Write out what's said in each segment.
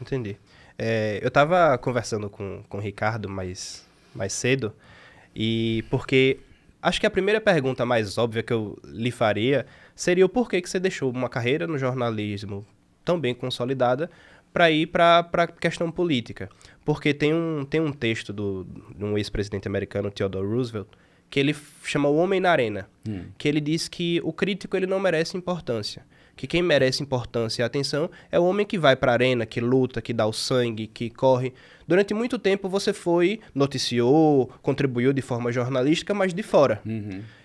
Entendi. Eu estava conversando com o Ricardo mais cedo, e porque acho que a primeira pergunta mais óbvia que eu lhe faria seria o porquê que você deixou uma carreira no jornalismo tão bem consolidada para ir para a questão política. Porque tem um texto de um ex-presidente americano, Theodore Roosevelt, que ele chama O Homem na Arena, que ele diz que o crítico ele não merece importância. Que quem merece importância e atenção é o homem que vai para a arena, que luta, que dá o sangue, que corre. Durante muito tempo você noticiou, contribuiu de forma jornalística, mas de fora.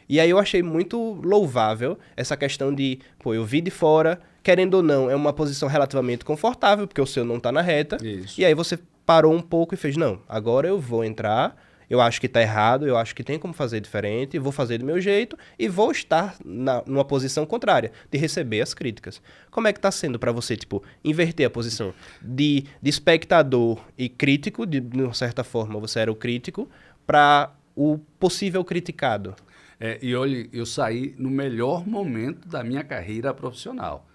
E aí eu achei muito louvável essa questão de, eu vi de fora, querendo ou não, é uma posição relativamente confortável, porque o seu não está na reta. Isso. E aí você parou um pouco e fez, não, agora eu vou entrar. Eu acho que tá errado, eu acho que tem como fazer diferente, vou fazer do meu jeito e vou estar numa posição contrária, de receber as críticas. Como é que tá sendo para você, inverter a posição de espectador e crítico, de uma certa forma você era o crítico, para o possível criticado? E olha, eu saí no melhor momento da minha carreira profissional.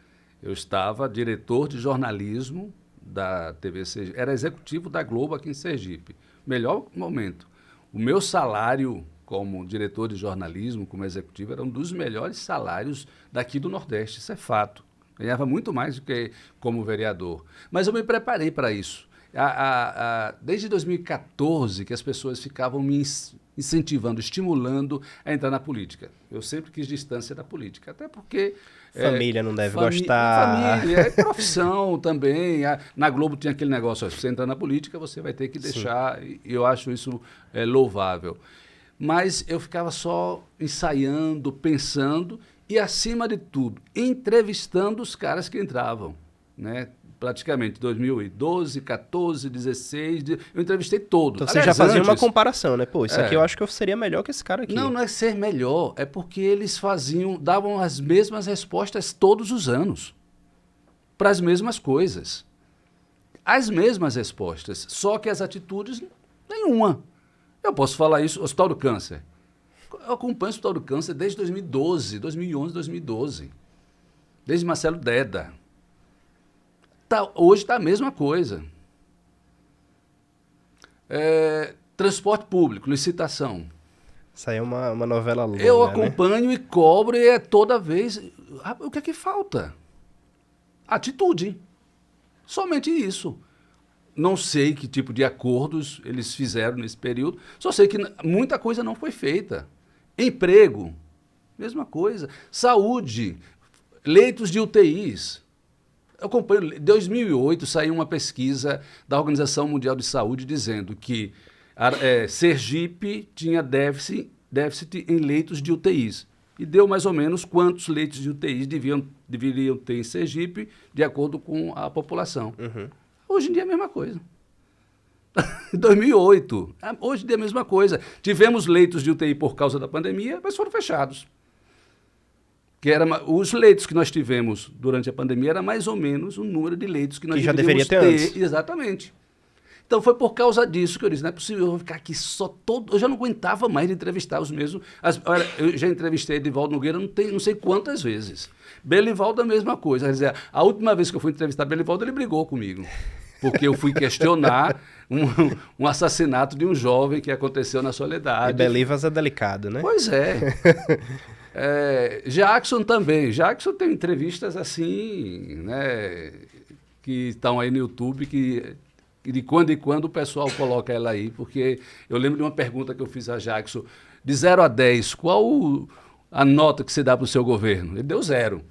Eu estava diretor de jornalismo da TV Sergipe, era executivo da Globo aqui em Sergipe. Melhor momento. O meu salário como diretor de jornalismo, como executivo, era um dos melhores salários daqui do Nordeste, isso é fato. Ganhava muito mais do que como vereador. Mas eu me preparei para isso. Desde 2014 que as pessoas ficavam me incentivando, estimulando a entrar na política. Eu sempre quis distância da política, até porque... Família não deve gostar. Família, profissão também. Na Globo tinha aquele negócio, se você entrar na política, você vai ter que deixar, e eu acho isso louvável. Mas eu ficava só ensaiando, pensando e, acima de tudo, entrevistando os caras que entravam, né? Praticamente 2012, 14, 16, eu entrevistei todos. Então você já fazia uma comparação, né? Isso aqui eu acho que eu seria melhor que esse cara aqui. Não é ser melhor, é porque eles davam as mesmas respostas todos os anos, para as mesmas coisas. As mesmas respostas, só que as atitudes, nenhuma. Eu posso falar isso, Hospital do Câncer. Eu acompanho o Hospital do Câncer desde 2012, 2011, 2012. Desde Marcelo Deda. Hoje está a mesma coisa. Transporte público, licitação. Isso aí é uma novela longa, eu acompanho, né? E cobro, e toda vez... O que é que falta? Atitude. Somente isso. Não sei que tipo de acordos eles fizeram nesse período, só sei que muita coisa não foi feita. Emprego, mesma coisa. Saúde, leitos de UTIs. Eu acompanho, em 2008 saiu uma pesquisa da Organização Mundial de Saúde dizendo que Sergipe tinha déficit em leitos de UTIs. E deu mais ou menos quantos leitos de UTIs deveriam ter em Sergipe, de acordo com a população. Hoje em dia é a mesma coisa. 2008, hoje em dia é a mesma coisa. Tivemos leitos de UTI por causa da pandemia, mas foram fechados. Os leitos que nós tivemos durante a pandemia era mais ou menos o número de leitos que nós já deveria ter antes. Exatamente. Então foi por causa disso que eu disse, não é possível eu vou ficar aqui eu já não aguentava mais de entrevistar os mesmos. Olha, eu já entrevistei Edivaldo Nogueira não sei quantas vezes. Belivaldo a mesma coisa. Quer dizer, a última vez que eu fui entrevistar Belivaldo, ele brigou comigo. Porque eu fui questionar um assassinato de um jovem que aconteceu na Soledade. E Belivas é delicado, né? Pois é. Jackson também. Jackson tem entrevistas assim, né, que estão aí no YouTube, que de quando em quando o pessoal coloca ela aí, porque eu lembro de uma pergunta que eu fiz a Jackson, de 0 a 10, qual a nota que você dá para o seu governo? Ele deu 0.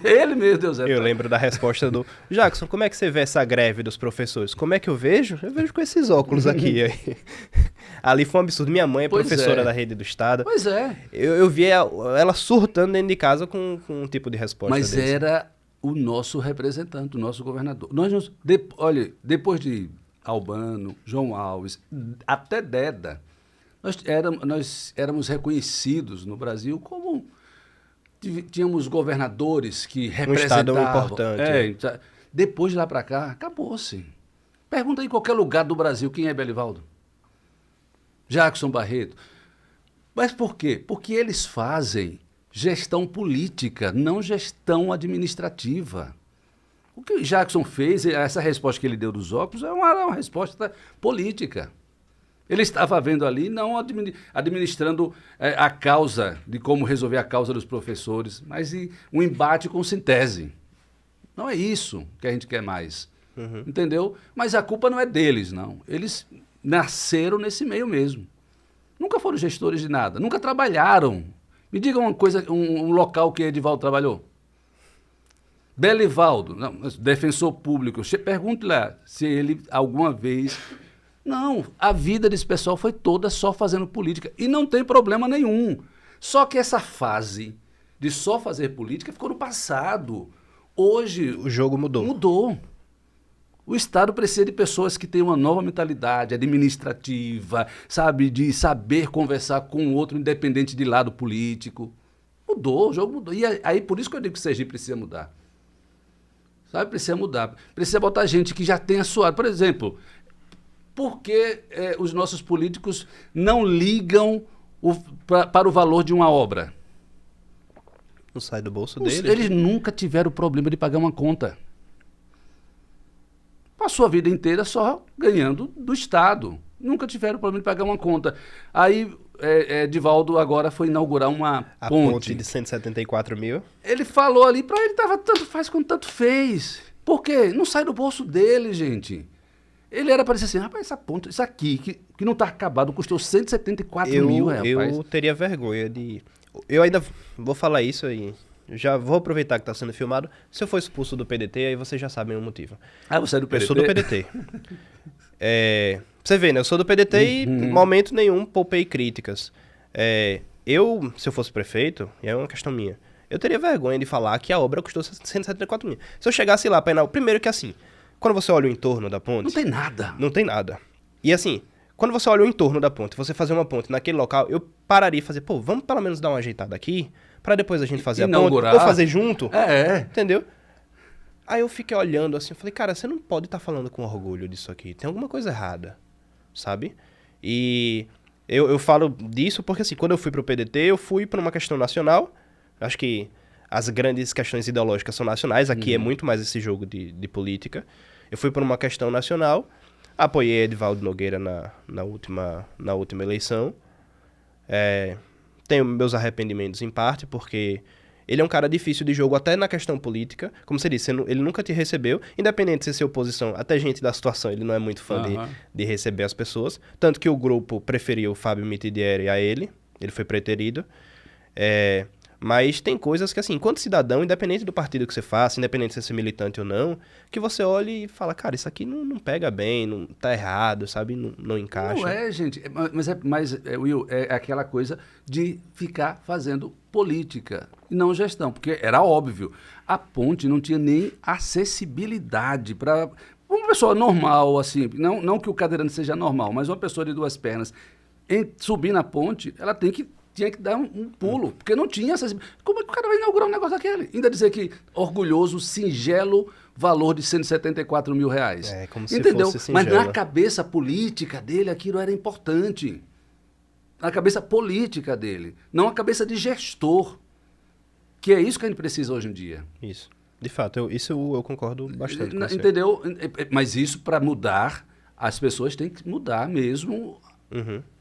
Ele mesmo deu 0. Eu lembro da resposta do Jackson, como é que você vê essa greve dos professores? Como é que eu vejo? Eu vejo com esses óculos aqui. Ali foi um absurdo. Minha mãe é professora da rede do estado. Pois é. Eu vi ela surtando dentro de casa com um tipo de resposta Mas desse. Era o nosso representante, o nosso governador. Olha, depois de Albano, João Alves, até Deda, nós éramos reconhecidos no Brasil como... Tínhamos governadores que representavam... Um estado importante. Depois de lá para cá, acabou-se. Pergunta em qualquer lugar do Brasil quem é Belivaldo. Jackson Barreto. Mas por quê? Porque eles fazem gestão política, não gestão administrativa. O que o Jackson fez, essa resposta que ele deu dos óculos, é uma resposta política. Ele estava vendo ali, não administrando a causa, de como resolver a causa dos professores, mas um embate com sintese. Não é isso que a gente quer mais. Entendeu? Mas a culpa não é deles, não. Eles nasceram nesse meio mesmo. Nunca foram gestores de nada, nunca trabalharam. Me diga uma coisa, um local que Edivaldo trabalhou. Belivaldo, não, defensor público, pergunte lá se ele alguma vez... Não, a vida desse pessoal foi toda só fazendo política. E não tem problema nenhum. Só que essa fase de só fazer política ficou no passado. Hoje... O jogo mudou. Mudou. O Estado precisa de pessoas que tenham uma nova mentalidade administrativa, sabe, de saber conversar com o outro independente de lado político. Mudou, o jogo mudou. E aí por isso que eu digo que o Sergipe precisa mudar. Sabe, precisa mudar. Precisa botar gente que já tenha suado. Por exemplo, por que os nossos políticos não ligam para o valor de uma obra? Não sai do bolso deles. Eles nunca tiveram problema de pagar uma conta. Passou a vida inteira só ganhando do Estado. Nunca tiveram problema de pagar uma conta. Aí, Edivaldo agora foi inaugurar uma A ponte. ponte de 174 mil. Ele falou ali, para ele tava tanto faz quanto tanto fez. Por quê? Não sai do bolso dele, gente. Ele era para dizer assim, rapaz, essa ponte, isso aqui, que não está acabado, custou 174 mil, rapaz. Eu teria vergonha de... Eu ainda vou falar isso aí. Já vou aproveitar que está sendo filmado. Se eu for expulso do PDT, aí vocês já sabem o motivo. Ah, você é do PDT? Eu sou do PDT. Você vê, né? Eu sou do PDT e, em momento nenhum, poupei críticas. Se eu fosse prefeito, e é uma questão minha, eu teria vergonha de falar que a obra custou 174 mil. Se eu chegasse lá para primeiro que assim, quando você olha o entorno da ponte... Não tem nada. Não tem nada. E assim, quando você olha o entorno da ponte, você fazer uma ponte naquele local, eu pararia e fazer, pô, vamos pelo menos dar uma ajeitada aqui, para depois a gente fazer inaugurar. A ponte, ou fazer junto. É. Entendeu? Aí eu fiquei olhando assim, eu falei, cara, você não pode estar falando com orgulho disso aqui, tem alguma coisa errada, sabe? E eu falo disso porque assim, quando eu fui pro PDT, eu fui por uma questão nacional, acho que as grandes questões ideológicas são nacionais, aqui é muito mais esse jogo de política. Eu fui por uma questão nacional, apoiei Edivaldo Nogueira na última eleição. Tenho meus arrependimentos em parte, porque ele é um cara difícil de jogo até na questão política. Como você disse, ele nunca te recebeu, independente de ser oposição, até gente da situação, ele não é muito fã de receber as pessoas. Tanto que o grupo preferiu o Fábio Mitidieri a ele foi preterido. Mas tem coisas que, assim, enquanto cidadão, independente do partido que você faça, independente se você é militante ou não, que você olha e fala, cara, isso aqui não pega bem, não tá errado, sabe? Não encaixa. Não é, gente. Will, é aquela coisa de ficar fazendo política e não gestão, porque era óbvio. A ponte não tinha nem acessibilidade para uma pessoa normal, assim, não que o cadeirante seja normal, mas uma pessoa de duas pernas, subir na ponte, ela tinha que dar um pulo, porque não tinha acessibilidade. Como é que o cara vai inaugurar um negócio daquele? Ainda dizer que orgulhoso, singelo valor de 174 mil reais. Como se entendeu? fosse singelo. Mas na cabeça política dele, aquilo era importante. Na cabeça política dele, não a cabeça de gestor. Que é isso que a gente precisa hoje em dia. Isso. De fato, isso eu concordo bastante com você. Entendeu? Mas isso, para mudar, as pessoas têm que mudar mesmo...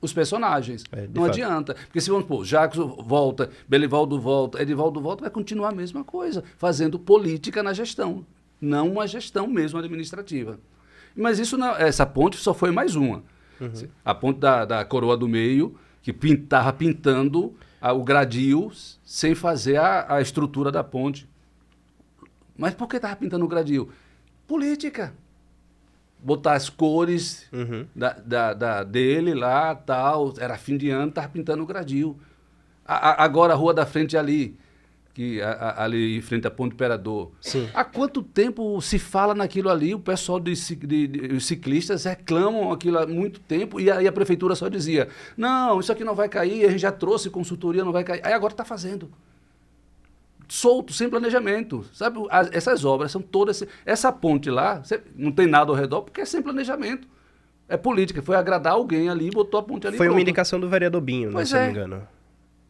os personagens. Não adianta. Porque se vamos supor, Jackson volta, Belivaldo volta, Edivaldo volta, vai continuar a mesma coisa, fazendo política na gestão, não uma gestão mesmo administrativa. Mas essa ponte só foi mais uma. A ponte da Coroa do Meio, que estava pintando o gradil sem fazer a estrutura da ponte. Mas por que estava pintando o gradil? Política. Botar as cores dele lá, tal, era fim de ano, estava pintando o gradil. Agora a rua da frente ali, ali em frente à Ponte Imperador. Sim. Há quanto tempo se fala naquilo ali, o pessoal os ciclistas reclamam aquilo há muito tempo, e aí a prefeitura só dizia, não, isso aqui não vai cair, a gente já trouxe consultoria, não vai cair. Aí agora está fazendo. Solto, sem planejamento, sabe? Essas obras são todas... Essa ponte lá, não tem nada ao redor, porque é sem planejamento. É política, foi agradar alguém ali, botou a ponte ali. Foi uma indicação do vereador Binho, né, se eu não me engano.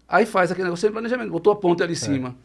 Aí faz aquele negócio sem planejamento, botou a ponte ali em cima.